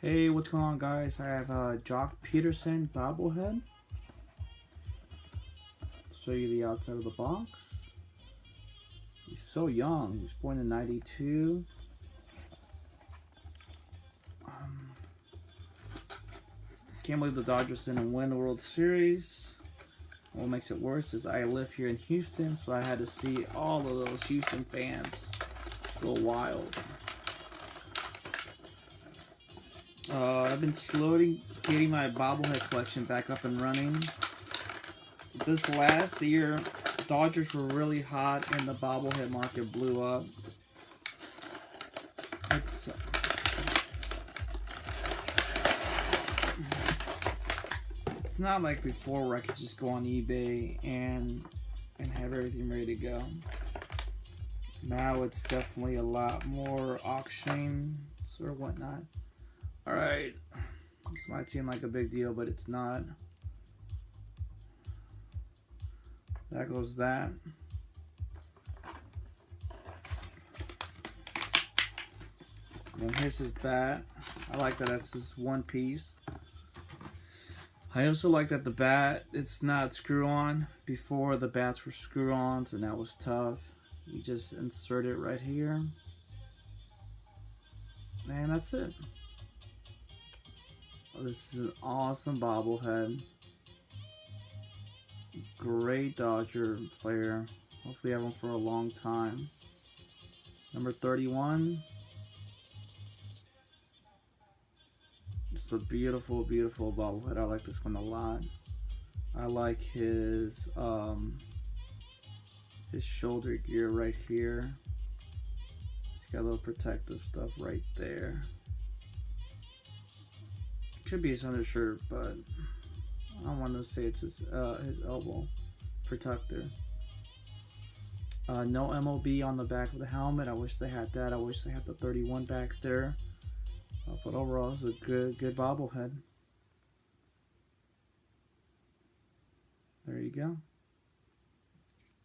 Hey, what's going on, guys? I have Joc Pederson bobblehead. Let's show you the outside of the box. He's so young. He was born in '92. Can't believe the Dodgers didn't win the World Series. What makes it worse is I live here in Houston, so I had to see all of those Houston fans go wild. I've been slowly getting my bobblehead collection back up and running. This last year, Dodgers were really hot and the bobblehead market blew up. It's not like before where I could just go on eBay and have everything ready to go. Now it's definitely a lot more auctions or whatnot. Alright, this might seem like a big deal, but it's not. That goes that. And here's his bat. I like that that's just one piece. I also like that the bat, it's not screw-on. Before the bats were screw-ons and that was tough. You just insert it right here. And that's it. This is an awesome bobblehead. Great Dodger player. Hopefully have him for a long time. Number 31. Just a beautiful, beautiful bobblehead. I like this one a lot. I like his shoulder gear right here. He's got a little protective stuff right there. Should be his undershirt, but I don't want to say it's his elbow protector. No MOB on the back of the helmet. I wish they had that. I wish they had the 31 back there. But overall, it's a good bobblehead. There you go.